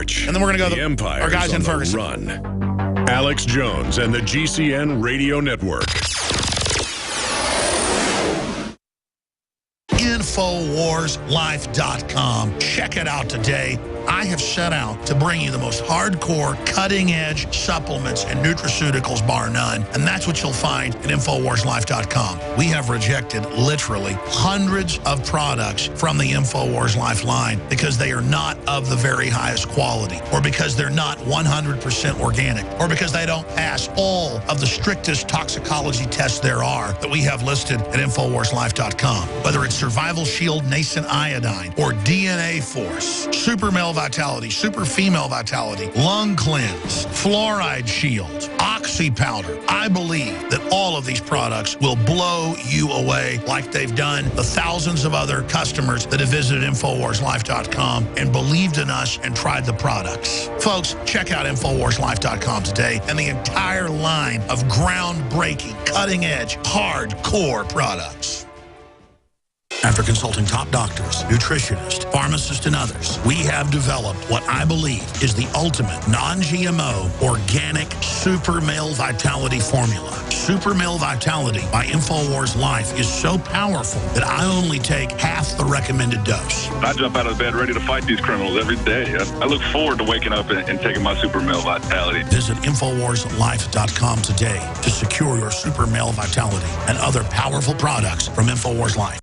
March. And then we're going to go the to Empire's our guys in on the Ferguson. Run. Alex Jones and the GCN Radio Network. InfoWarsLife.com. Check it out today. I have set out to bring you the most hardcore, cutting-edge supplements and nutraceuticals, bar none. And that's what you'll find at InfoWarsLife.com. We have rejected literally hundreds of products from the InfoWars Life line because they are not of the very highest quality, or because they're not 100% organic, or because they don't pass all of the strictest toxicology tests there are that we have listed at InfoWarsLife.com. Whether it's Survival Shield Nascent Iodine, or DNA Force, Super Male Vitality, Super Female Vitality, Lung Cleanse, Fluoride Shield, Oxy Powder. I believe that all of these products will blow you away like they've done the thousands of other customers that have visited InfoWarsLife.com and believed in us and tried the products. Folks, check out InfoWarsLife.com today and the entire line of groundbreaking, cutting-edge, hardcore products. After consulting top doctors, nutritionists, pharmacists, and others, we have developed what I believe is the ultimate non-GMO organic Super Male Vitality formula. Super Male Vitality by InfoWars Life is so powerful that I only take half the recommended dose. I jump out of bed ready to fight these criminals every day. I look forward to waking up and taking my Super Male Vitality. Visit InfoWarsLife.com today to secure your Super Male Vitality and other powerful products from InfoWars Life.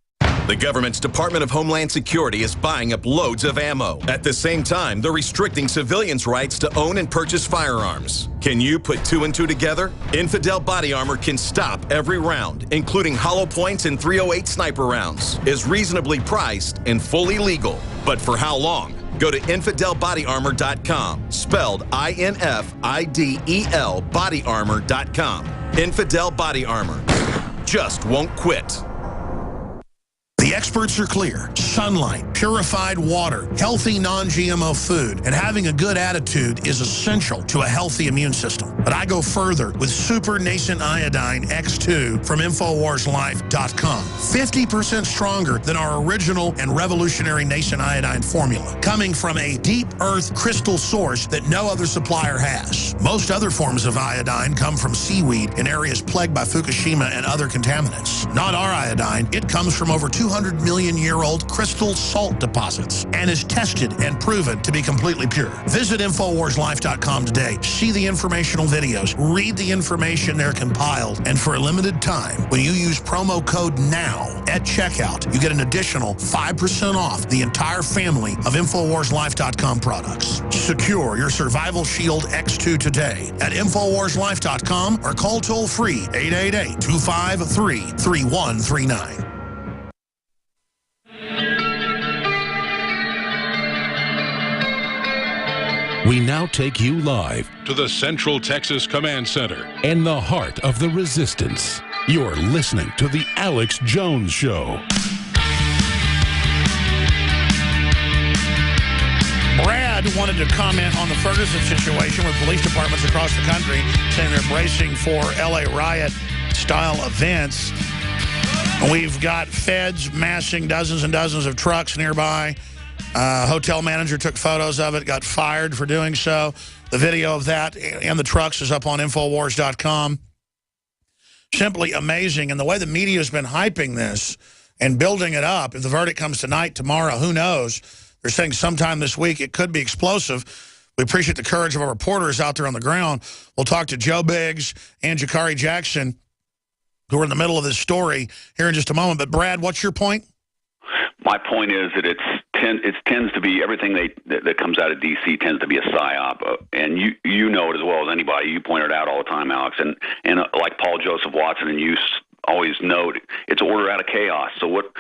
The government's Department of Homeland Security is buying up loads of ammo. At the same time, they're restricting civilians' rights to own and purchase firearms. Can you put two and two together? Infidel Body Armor can stop every round, including hollow points and .308 sniper rounds, is reasonably priced and fully legal. But for how long? Go to InfidelBodyArmor.com, spelled INFIDEL bodyarmor.com. Infidel Body Armor. Just won't quit. The experts are clear. Sunlight, purified water, healthy non-GMO food, and having a good attitude is essential to a healthy immune system. But I go further with Super Nascent Iodine X2 from InfoWarsLife.com. 50% stronger than our original and revolutionary Nascent Iodine formula, coming from a deep earth crystal source that no other supplier has. Most other forms of iodine come from seaweed in areas plagued by Fukushima and other contaminants. Not our iodine. It comes from over 200-million-year-old crystal salt deposits and is tested and proven to be completely pure. Visit InfoWarsLife.com today. See the informational videos. Read the information they're compiled. And for a limited time, when you use promo code NOW at checkout, you get an additional 5% off the entire family of InfoWarsLife.com products. Secure your Survival Shield X2 today at InfoWarsLife.com or call toll-free 888-253-3139. We now take you live to the Central Texas Command Center in the heart of the resistance. You're listening to The Alex Jones Show. Brad wanted to comment on the Ferguson situation with police departments across the country saying they're bracing for LA riot-style events. We've got feds massing dozens and dozens of trucks nearby. Hotel manager took photos of it, got fired for doing so. The video of that and the trucks is up on Infowars.com. Simply amazing. And the way the media has been hyping this and building it up, if the verdict comes tonight, tomorrow, who knows? They're saying sometime this week it could be explosive. We appreciate the courage of our reporters out there on the ground. We'll talk to Joe Biggs and Jakari Jackson, who are in the middle of this story, here in just a moment. But, Brad, what's your point? My point is that it tends to be everything that comes out of D.C. tends to be a psyop, and you know it as well as anybody. You point it out all the time, Alex, and like Paul Joseph Watson and you always note, it's order out of chaos. So what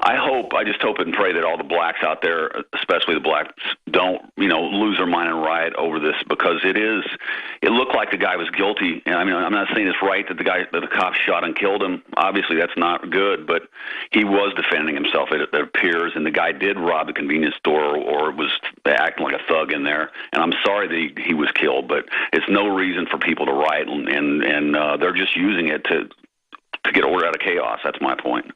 I just hope and pray that all the blacks out there, especially the blacks, don't lose their mind and riot over this, because it looked like the guy was guilty. And I mean, I'm not saying it's right that the cop shot and killed him. Obviously, that's not good, but he was defending himself, it appears, and the guy did rob the convenience store or was acting like a thug in there. And I'm sorry that he was killed, but it's no reason for people to riot, and they're just using it to get order out of chaos. That's my point.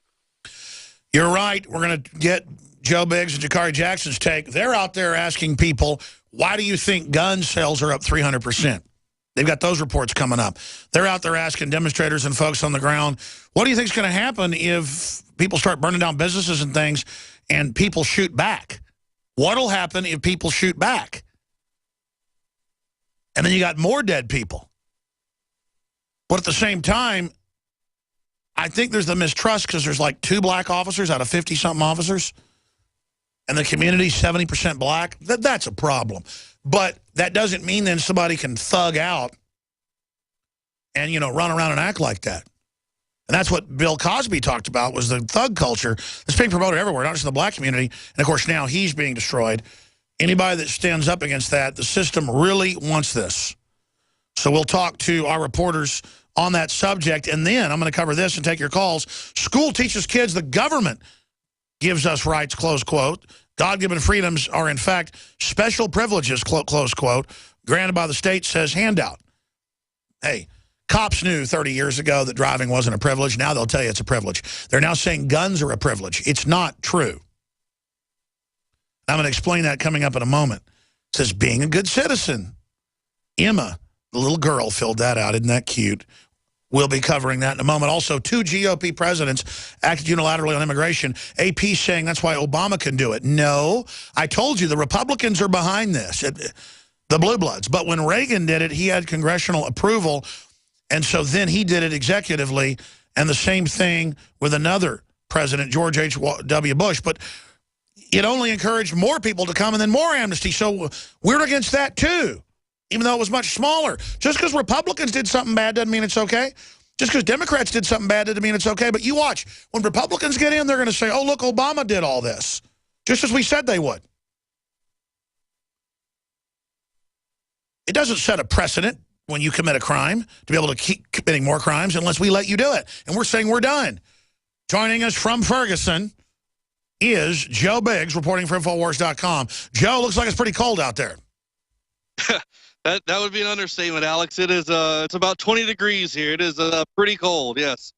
You're right. We're going to get Joe Biggs and Jakari Jackson's take. They're out there asking people, why do you think gun sales are up 300%? They've got those reports coming up. They're out there asking demonstrators and folks on the ground, what do you think is going to happen if people start burning down businesses and things and people shoot back? What'll happen if people shoot back? And then you got more dead people. But at the same time, I think there's the mistrust because there's like 2 black officers out of 50-something officers. And the community's 70% black. That's a problem. But that doesn't mean then somebody can thug out and, you know, run around and act like that. And that's what Bill Cosby talked about, was the thug culture that's being promoted everywhere, not just in the black community. And, of course, now he's being destroyed. Anybody that stands up against that, the system really wants this. So we'll talk to our reporters on that subject. And then I'm going to cover this and take your calls. School teaches kids the government gives us rights, close quote. God-given freedoms are, in fact, special privileges, close quote, granted by the state, says handout. Hey, cops knew 30 years ago that driving wasn't a privilege. Now they'll tell you it's a privilege. They're now saying guns are a privilege. It's not true. I'm going to explain that coming up in a moment. It says being a good citizen. Emma, the little girl, filled that out. Isn't that cute? We'll be covering that in a moment. Also, 2 GOP presidents acted unilaterally on immigration. AP saying that's why Obama can do it. No, I told you the Republicans are behind this, the blue bloods. But when Reagan did it, he had congressional approval, and so then he did it executively, and the same thing with another president, George H.W. Bush. But it only encouraged more people to come and then more amnesty. So we're against that, too. Even though it was much smaller. Just because Republicans did something bad doesn't mean it's okay. Just because Democrats did something bad doesn't mean it's okay. But you watch, when Republicans get in, they're going to say, oh, look, Obama did all this. Just as we said they would. It doesn't set a precedent when you commit a crime to be able to keep committing more crimes unless we let you do it. And we're saying we're done. Joining us from Ferguson is Joe Biggs, reporting for Infowars.com. Joe, looks like it's pretty cold out there. That would be an understatement, Alex. It is it's about 20 degrees here. It is pretty cold, yes.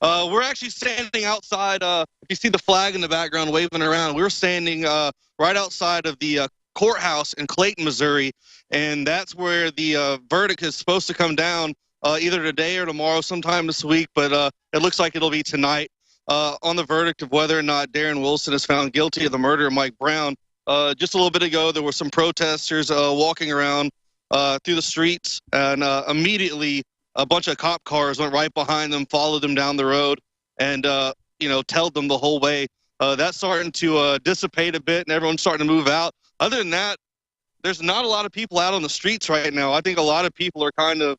We're actually standing outside. If you see the flag in the background waving around, we're standing right outside of the courthouse in Clayton, Missouri, and that's where the verdict is supposed to come down either today or tomorrow, sometime this week, but it looks like it'll be tonight on the verdict of whether or not Darren Wilson is found guilty of the murder of Mike Brown. Just a little bit ago, there were some protesters walking around through the streets, and immediately a bunch of cop cars went right behind them, followed them down the road, and tailed them the whole way. That's starting to dissipate a bit, and everyone's starting to move out. Other than that, there's not a lot of people out on the streets right now. I think a lot of people are kind of,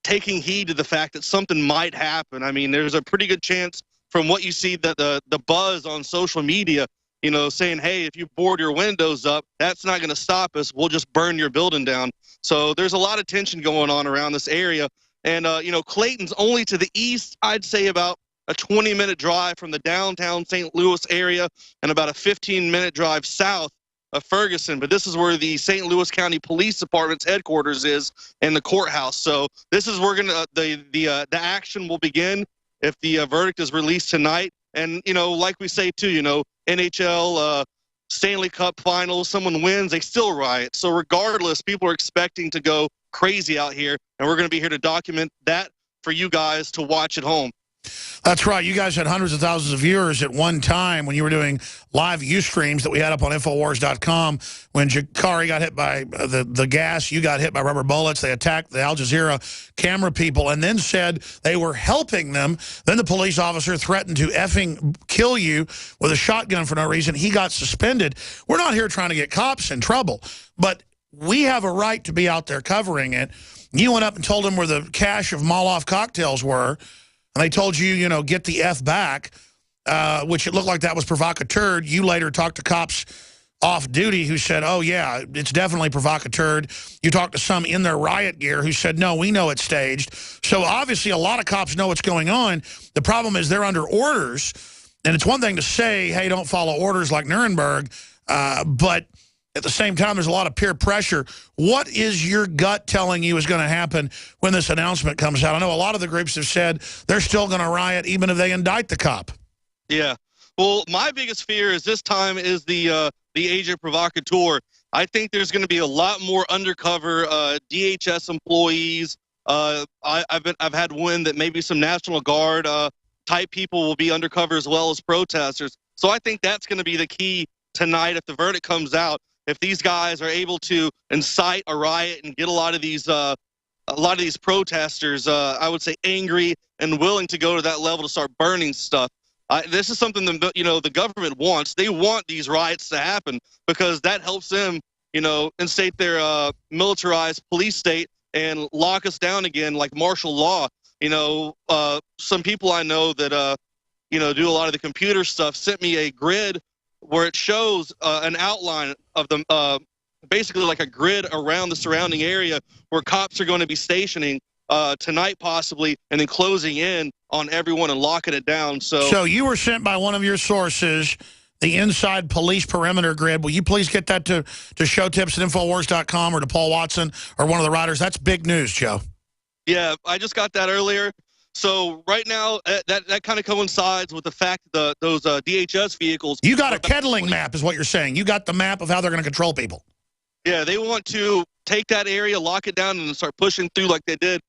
taking heed to the fact that something might happen. I mean, there's a pretty good chance from what you see that the buzz on social media, saying, hey, if you board your windows up, that's not going to stop us. We'll just burn your building down. So there's a lot of tension going on around this area. And, Clayton's only to the east, I'd say about a 20-minute drive from the downtown St. Louis area and about a 15-minute drive south of Ferguson. But this is where the St. Louis County Police Department's headquarters is, and the courthouse. So this is where the action will begin if the verdict is released tonight. And, like we say, too, NHL, Stanley Cup finals, someone wins, they still riot. So regardless, people are expecting to go crazy out here, and we're going to be here to document that for you guys to watch at home. That's right. You guys had hundreds of thousands of viewers at one time when you were doing live Ustreams that we had up on Infowars.com. When Jakari got hit by the gas, you got hit by rubber bullets. They attacked the Al Jazeera camera people and then said they were helping them. Then the police officer threatened to effing kill you with a shotgun for no reason. He got suspended. We're not here trying to get cops in trouble, but we have a right to be out there covering it. You went up and told them where the cache of Molotov cocktails were. And they told you, get the F back, which it looked like that was provocateur. You later talked to cops off duty who said, oh, yeah, it's definitely provocateur. You talked to some in their riot gear who said, no, we know it's staged. So obviously a lot of cops know what's going on. The problem is they're under orders. And it's one thing to say, hey, don't follow orders like Nuremberg, but at the same time, there's a lot of peer pressure. What is your gut telling you is going to happen when this announcement comes out? I know a lot of the groups have said they're still going to riot even if they indict the cop. Yeah. Well, my biggest fear is this time is the agent provocateur. I think there's going to be a lot more undercover DHS employees. I've had wind that maybe some National Guard type people will be undercover as well as protesters. So I think that's going to be the key tonight if the verdict comes out. If these guys are able to incite a riot and get a lot of these protesters, I would say, angry and willing to go to that level to start burning stuff. This is something that, the government wants. They want these riots to happen because that helps them, instate their militarized police state and lock us down again like martial law. Some people I know that, do a lot of the computer stuff sent me a grid where it shows an outline of the basically like a grid around the surrounding area where cops are going to be stationing tonight possibly, and then closing in on everyone and locking it down. So you were sent by one of your sources the inside police perimeter grid. Will you please get that to showtips at Infowars.com or to Paul Watson or one of the writers? That's big news, Joe. Yeah, I just got that earlier. So right now, that kind of coincides with the fact that those DHS vehicles... You got a Kettling map is what you're saying. You got the map of how they're going to control people. Yeah, they want to take that area, lock it down, and start pushing through like they did,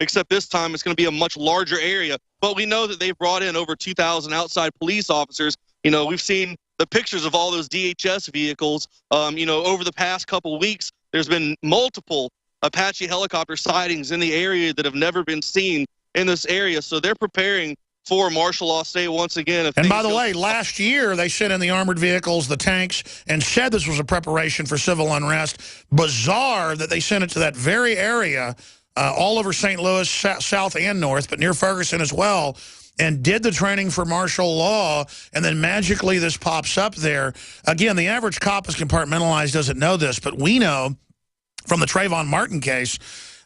except this time it's going to be a much larger area. But we know that they've brought in over 2,000 outside police officers. We've seen the pictures of all those DHS vehicles. Over the past couple weeks, there's been multiple Apache helicopter sightings in the area that have never been seen in this area. So they're preparing for martial law state once again. And by the way, last year they sent in the armored vehicles, the tanks, and said this was a preparation for civil unrest. Bizarre that they sent it to that very area, all over St. Louis, south and north, but near Ferguson as well, and did the training for martial law, and then magically this pops up there. Again, the average cop is compartmentalized, doesn't know this, but we know from the Trayvon Martin case,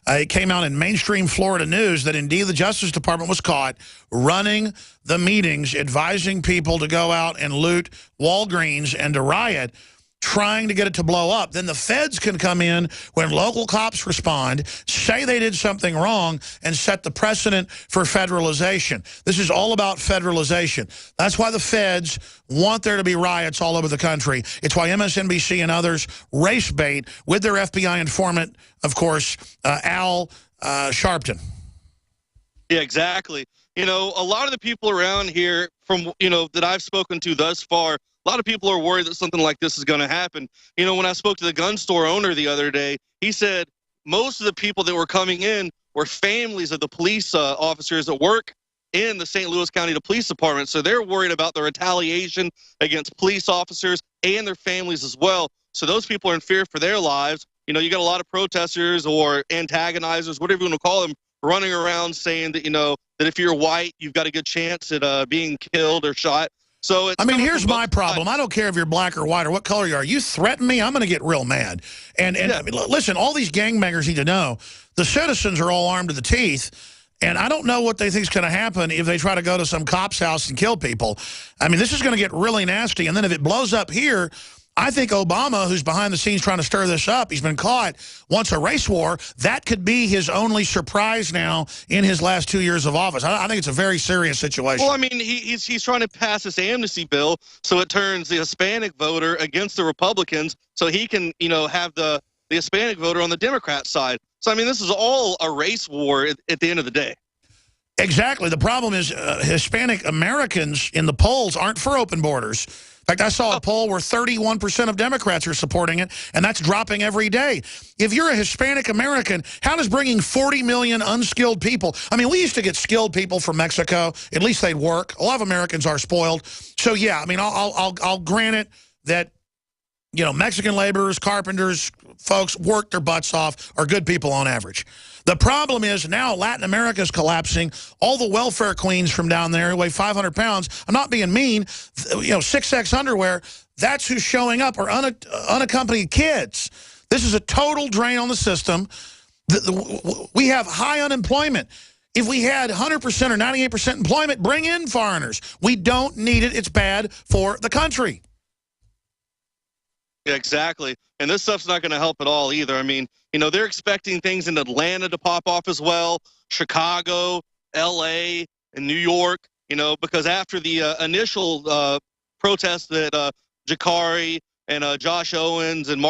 it came out in mainstream Florida news that indeed the Justice Department was caught running the meetings, advising people to go out and loot Walgreens and to riot, trying to get it to blow up. Then the feds can come in when local cops respond, say they did something wrong, and set the precedent for federalization. This is all about federalization. That's why the feds want there to be riots all over the country. It's why MSNBC and others race bait with their FBI informant, of course, Al Sharpton. Yeah, exactly. A lot of the people around here from, that I've spoken to thus far, a lot of people are worried that something like this is going to happen. When I spoke to the gun store owner the other day, he said most of the people that were coming in were families of the police officers that work in the St. Louis County Police Department. So they're worried about the retaliation against police officers and their families as well. So those people are in fear for their lives. You got a lot of protesters or antagonizers, whatever you want to call them, running around saying that, that if you're white, you've got a good chance at being killed or shot. So here's my problem. I don't care if you're black or white or what color you are. You threaten me, I'm going to get real mad. And yeah. Listen, all these gangbangers need to know the citizens are all armed to the teeth. And I don't know what they think is going to happen if they try to go to some cop's house and kill people. This is going to get really nasty. And then if it blows up here, I think Obama, who's behind the scenes trying to stir this up, he's been caught, wants a race war. That could be his only surprise now in his last 2 years of office. I think it's a very serious situation. Well, he's trying to pass this amnesty bill so it turns the Hispanic voter against the Republicans so he can, have the Hispanic voter on the Democrat side. So, this is all a race war at the end of the day. Exactly. The problem is Hispanic Americans in the polls aren't for open borders. In fact, I saw a poll where 31% of Democrats are supporting it, and that's dropping every day. If you're a Hispanic American, how does bringing 40 million unskilled people... we used to get skilled people from Mexico. At least they'd work. A lot of Americans are spoiled. So, yeah, I'll grant it that, Mexican laborers, carpenters, folks work their butts off, are good people on average. The problem is now Latin America is collapsing. All the welfare queens from down there who weigh 500 pounds, I'm not being mean, 6X underwear, that's who's showing up, are unaccompanied kids. This is a total drain on the system. We have high unemployment. If we had 100% or 98% employment, bring in foreigners. We don't need it. It's bad for the country. Yeah, exactly. And this stuff's not going to help at all either. They're expecting things in Atlanta to pop off as well, Chicago, L.A., and New York. because after the initial protest that Jakari and Josh Owens and